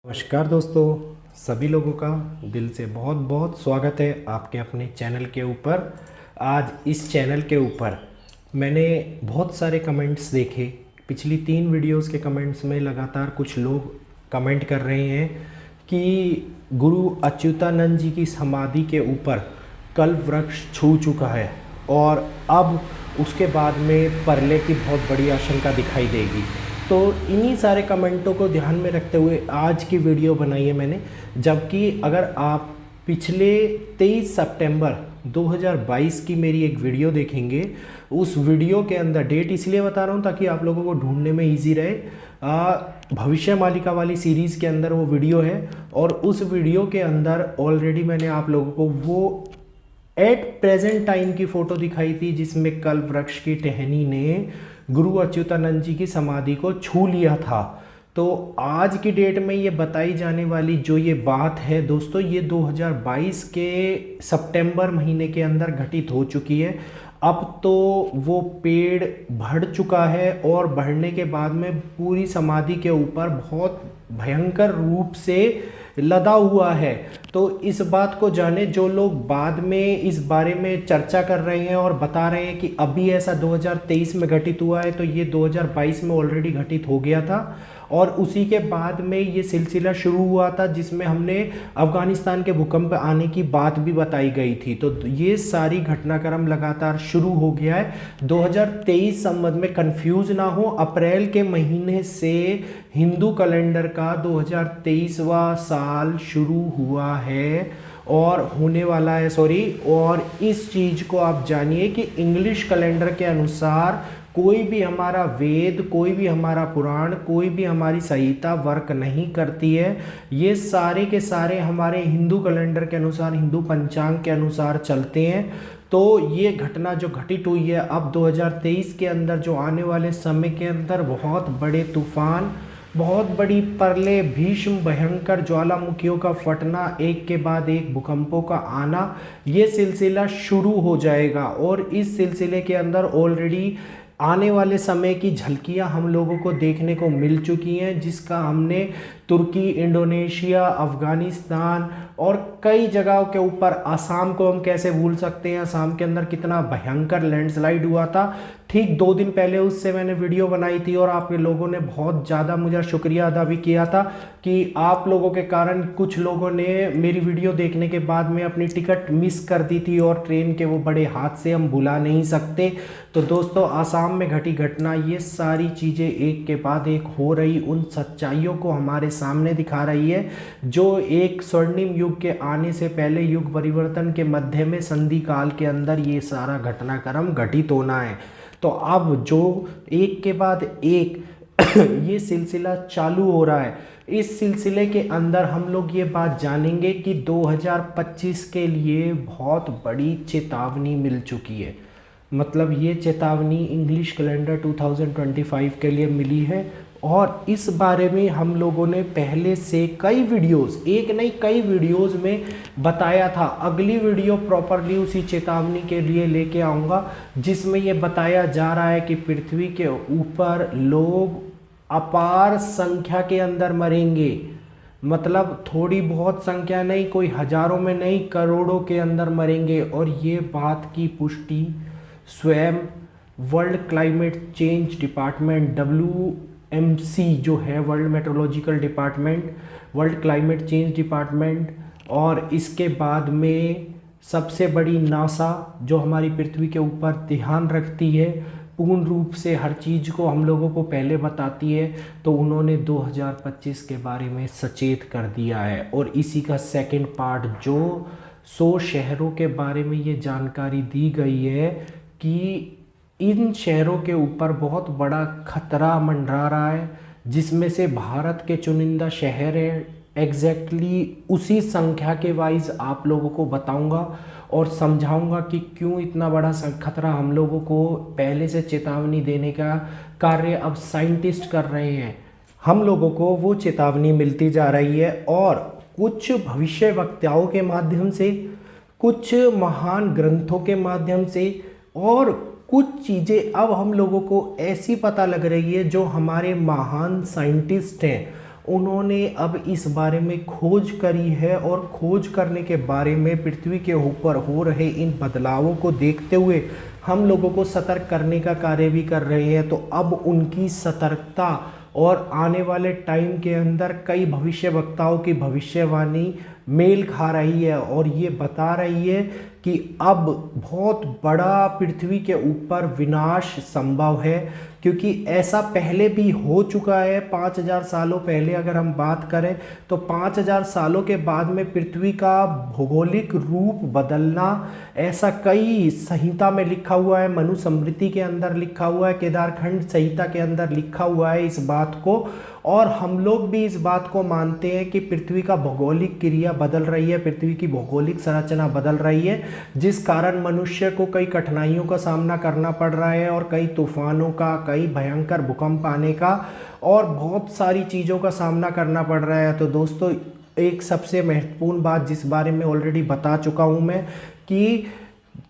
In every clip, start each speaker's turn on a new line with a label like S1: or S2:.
S1: नमस्कार दोस्तों, सभी लोगों का दिल से बहुत बहुत स्वागत है आपके अपने चैनल के ऊपर। आज इस चैनल के ऊपर मैंने बहुत सारे कमेंट्स देखे। पिछली 3 वीडियोस के कमेंट्स में लगातार कुछ लोग कमेंट कर रहे हैं कि गुरु अच्युतानंद जी की समाधि के ऊपर कल्प वृक्ष छू चुका है और अब उसके बाद में परले की बहुत बड़ी आशंका दिखाई देगी। तो इन्हीं सारे कमेंटों को ध्यान में रखते हुए आज की वीडियो बनाई है मैंने। जबकि अगर आप पिछले 23 सितंबर 2022 की मेरी एक वीडियो देखेंगे, उस वीडियो के अंदर डेट इसलिए बता रहा हूँ ताकि आप लोगों को ढूंढने में इजी रहे। भविष्य मालिका वाली सीरीज़ के अंदर वो वीडियो है और उस वीडियो के अंदर ऑलरेडी मैंने आप लोगों को वो एट प्रेजेंट टाइम की फ़ोटो दिखाई थी जिसमें कल्प वृक्ष की टहनी ने गुरु अच्युतानंद जी की समाधि को छू लिया था। तो आज की डेट में ये बताई जाने वाली जो ये बात है दोस्तों, ये 2022 के सितंबर महीने के अंदर घटित हो चुकी है। अब तो वो पेड़ बढ़ चुका है और बढ़ने के बाद में पूरी समाधि के ऊपर बहुत भयंकर रूप से लदा हुआ है। तो इस बात को जाने जो लोग बाद में इस बारे में चर्चा कर रहे हैं और बता रहे हैं कि अभी ऐसा 2023 में घटित हुआ है, तो ये 2022 में ऑलरेडी घटित हो गया था और उसी के बाद में ये सिलसिला शुरू हुआ था जिसमें हमने अफगानिस्तान के भूकंप आने की बात भी बताई गई थी। तो ये सारी घटनाक्रम लगातार शुरू हो गया है। 2023 संबंध में कंफ्यूज ना हो, अप्रैल के महीने से हिंदू कैलेंडर का 2023वां साल शुरू हुआ है और होने वाला है और इस चीज़ को आप जानिए कि इंग्लिश कैलेंडर के अनुसार कोई भी हमारा वेद, कोई भी हमारा पुराण, कोई भी हमारी संहिता वर्क नहीं करती है। ये सारे के सारे हमारे हिंदू कैलेंडर के अनुसार, हिंदू पंचांग के अनुसार चलते हैं। तो ये घटना जो घटित हुई है अब 2023 के अंदर, जो आने वाले समय के अंदर बहुत बड़े तूफान, बहुत बड़ी परले, भीष्म भयंकर ज्वालामुखियों का फटना, एक के बाद एक भूकंपों का आना, ये सिलसिला शुरू हो जाएगा। और इस सिलसिले के अंदर ऑलरेडी आने वाले समय की झलकियां हम लोगों को देखने को मिल चुकी हैं, जिसका हमने तुर्की, इंडोनेशिया, अफ़गानिस्तान और कई जगहों के ऊपर, असम को हम कैसे भूल सकते हैं, असम के अंदर कितना भयंकर लैंडस्लाइड हुआ था। ठीक 2 दिन पहले उससे मैंने वीडियो बनाई थी और आप लोगों ने बहुत ज़्यादा मुझे शुक्रिया अदा भी किया था कि आप लोगों के कारण कुछ लोगों ने मेरी वीडियो देखने के बाद में अपनी टिकट मिस कर दी थी और ट्रेन के वो बड़े हादसे हम भुला नहीं सकते। तो दोस्तों, असम में घटी घटना, ये सारी चीज़ें एक के बाद एक हो रही उन सच्चाइयों को हमारे सामने दिखा रही है जो एक स्वर्णिम युग के आने से पहले, युग परिवर्तन के मध्य में, संधि काल के अंदर ये सारा घटनाक्रम घटित होना है। तो अब जो एक के बाद एक ये सिलसिला चालू हो रहा है, इस सिलसिले के अंदर हम लोग ये बात जानेंगे कि 2025 के लिए बहुत बड़ी चेतावनी मिल चुकी है। मतलब ये चेतावनी इंग्लिश कैलेंडर 2025 के लिए मिली है और इस बारे में हम लोगों ने पहले से कई वीडियोस, एक नहीं कई वीडियोस में बताया था। अगली वीडियो प्रॉपरली उसी चेतावनी के लिए लेके आऊँगा जिसमें ये बताया जा रहा है कि पृथ्वी के ऊपर लोग अपार संख्या के अंदर मरेंगे। मतलब थोड़ी बहुत संख्या नहीं, कोई हजारों में नहीं, करोड़ों के अंदर मरेंगे। और ये बात की पुष्टि स्वयं World Climate Change Department, WMC जो है, World Meteorological Department, World Climate Change Department, और इसके बाद में सबसे बड़ी नासा जो हमारी पृथ्वी के ऊपर ध्यान रखती है, पूर्ण रूप से हर चीज़ को हम लोगों को पहले बताती है, तो उन्होंने 2025 के बारे में सचेत कर दिया है। और इसी का सेकंड पार्ट जो 100 शहरों के बारे में ये जानकारी दी गई है कि इन शहरों के ऊपर बहुत बड़ा खतरा मंडरा रहा है, जिसमें से भारत के चुनिंदा शहर हैं। एग्जैक्टली उसी संख्या के वाइज आप लोगों को बताऊंगा और समझाऊंगा कि क्यों इतना बड़ा खतरा हम लोगों को पहले से चेतावनी देने का कार्य अब साइंटिस्ट कर रहे हैं। हम लोगों को वो चेतावनी मिलती जा रही है और कुछ भविष्यवक्ताओं के माध्यम से, कुछ महान ग्रंथों के माध्यम से और कुछ चीज़ें अब हम लोगों को ऐसी पता लग रही है जो हमारे महान साइंटिस्ट हैं उन्होंने अब इस बारे में खोज करी है और खोज करने के बारे में पृथ्वी के ऊपर हो रहे इन बदलावों को देखते हुए हम लोगों को सतर्क करने का कार्य भी कर रहे हैं। तो अब उनकी सतर्कता और आने वाले टाइम के अंदर कई भविष्यवक्ताओं की भविष्यवाणी मेल खा रही है और ये बता रही है कि अब बहुत बड़ा पृथ्वी के ऊपर विनाश संभव है, क्योंकि ऐसा पहले भी हो चुका है। 5000 सालों पहले अगर हम बात करें तो 5000 सालों के बाद में पृथ्वी का भौगोलिक रूप बदलना, ऐसा कई संहिता में लिखा हुआ है, मनुस्मृति के अंदर लिखा हुआ है, केदारखंड संहिता के अंदर लिखा हुआ है इस बात को। और हम लोग भी इस बात को मानते हैं कि पृथ्वी का भौगोलिक क्रिया बदल रही है, पृथ्वी की भौगोलिक संरचना बदल रही है, जिस कारण मनुष्य को कई कठिनाइयों का सामना करना पड़ रहा है और कई तूफानों का, कई भयंकर भूकंप आने का और बहुत सारी चीज़ों का सामना करना पड़ रहा है। तो दोस्तों, एक सबसे महत्वपूर्ण बात जिस बारे में ऑलरेडी बता चुका हूँ मैं कि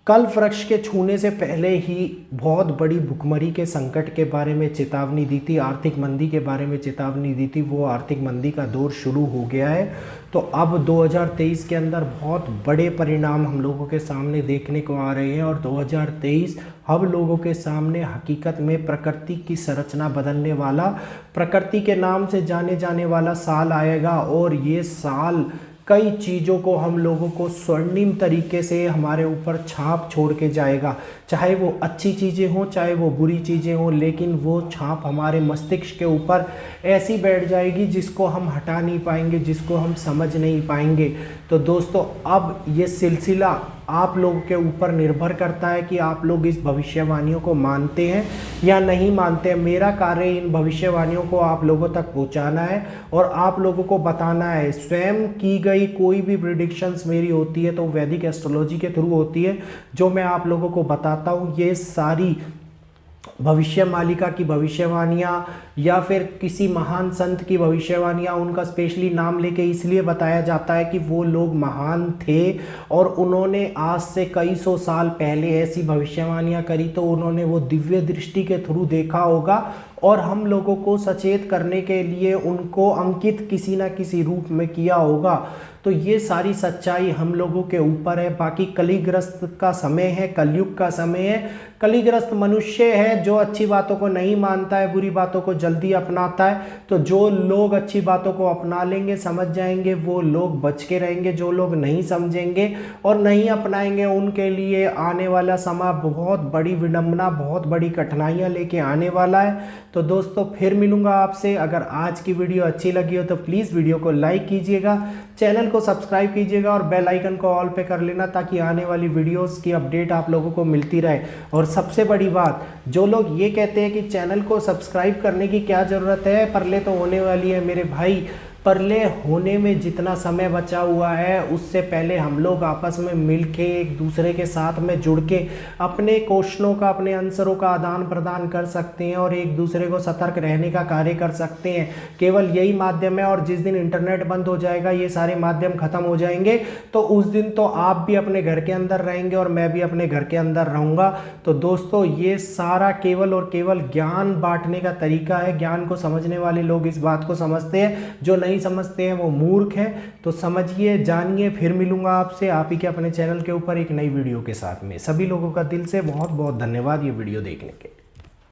S1: कल्प वृक्ष के छूने से पहले ही बहुत बड़ी भुखमरी के संकट के बारे में चेतावनी दी थी, आर्थिक मंदी के बारे में चेतावनी दी थी। वो आर्थिक मंदी का दौर शुरू हो गया है। तो अब 2023 के अंदर बहुत बड़े परिणाम हम लोगों के सामने देखने को आ रहे हैं और 2023 हम लोगों के सामने हकीकत में प्रकृति की संरचना बदलने वाला, प्रकृति के नाम से जाने जाने वाला साल आएगा। और ये साल कई चीज़ों को हम लोगों को स्वर्णिम तरीके से हमारे ऊपर छाप छोड़ के जाएगा, चाहे वो अच्छी चीज़ें हों चाहे वो बुरी चीज़ें हों, लेकिन वो छाप हमारे मस्तिष्क के ऊपर ऐसी बैठ जाएगी जिसको हम हटा नहीं पाएंगे, जिसको हम समझ नहीं पाएंगे। तो दोस्तों, अब ये सिलसिला आप लोगों के ऊपर निर्भर करता है कि आप लोग इस भविष्यवाणियों को मानते हैं या नहीं मानते हैं। मेरा कार्य इन भविष्यवाणियों को आप लोगों तक पहुंचाना है और आप लोगों को बताना है। स्वयं की गई कोई भी प्रिडिक्शंस मेरी होती है तो वैदिक एस्ट्रोलॉजी के थ्रू होती है, जो मैं आप लोगों को बताता हूँ। ये सारी भविष्य मालिका की भविष्यवाणियाँ या फिर किसी महान संत की भविष्यवाणियाँ, उनका स्पेशली नाम लेके इसलिए बताया जाता है कि वो लोग महान थे और उन्होंने आज से कई सौ साल पहले ऐसी भविष्यवाणियाँ करी, तो उन्होंने वो दिव्य दृष्टि के थ्रू देखा होगा और हम लोगों को सचेत करने के लिए उनको अंकित किसी न किसी रूप में किया होगा। तो ये सारी सच्चाई हम लोगों के ऊपर है। बाकी कलिग्रस्त का समय है, कलयुग का समय है। कलिग्रस्त मनुष्य है जो अच्छी बातों को नहीं मानता है, बुरी बातों को जल्दी अपनाता है। तो जो लोग अच्छी बातों को अपना लेंगे, समझ जाएंगे, वो लोग बच के रहेंगे। जो लोग नहीं समझेंगे और नहीं अपनाएंगे, उनके लिए आने वाला समय बहुत बड़ी विडंबना, बहुत बड़ी कठिनाइयाँ लेके आने वाला है। तो दोस्तों, फिर मिलूंगा आपसे। अगर आज की वीडियो अच्छी लगी हो तो प्लीज़ वीडियो को लाइक कीजिएगा, चैनल को सब्सक्राइब कीजिएगा और बेल आइकन को ऑल पे कर लेना, ताकि आने वाली वीडियोस की अपडेट आप लोगों को मिलती रहे। और सबसे बड़ी बात, जो लोग ये कहते हैं कि चैनल को सब्सक्राइब करने की क्या ज़रूरत है, परले तो होने वाली है मेरे भाई। परले होने में जितना समय बचा हुआ है, उससे पहले हम लोग आपस में मिलके एक दूसरे के साथ में जुड़ के अपने क्वेश्चनों का, अपने आंसरों का आदान प्रदान कर सकते हैं और एक दूसरे को सतर्क रहने का कार्य कर सकते हैं। केवल यही माध्यम है। और जिस दिन इंटरनेट बंद हो जाएगा, ये सारे माध्यम खत्म हो जाएंगे, तो उस दिन तो आप भी अपने घर के अंदर रहेंगे और मैं भी अपने घर के अंदर रहूँगा। तो दोस्तों, ये सारा केवल और केवल ज्ञान बांटने का तरीका है। ज्ञान को समझने वाले लोग इस बात को समझते हैं, जो नहीं समझते हैं वो मूर्ख है। तो समझिए, जानिए। फिर मिलूंगा आपसे आप ही के अपने चैनल के ऊपर एक नई वीडियो के साथ में। सभी लोगों का दिल से बहुत बहुत धन्यवाद ये वीडियो देखने के।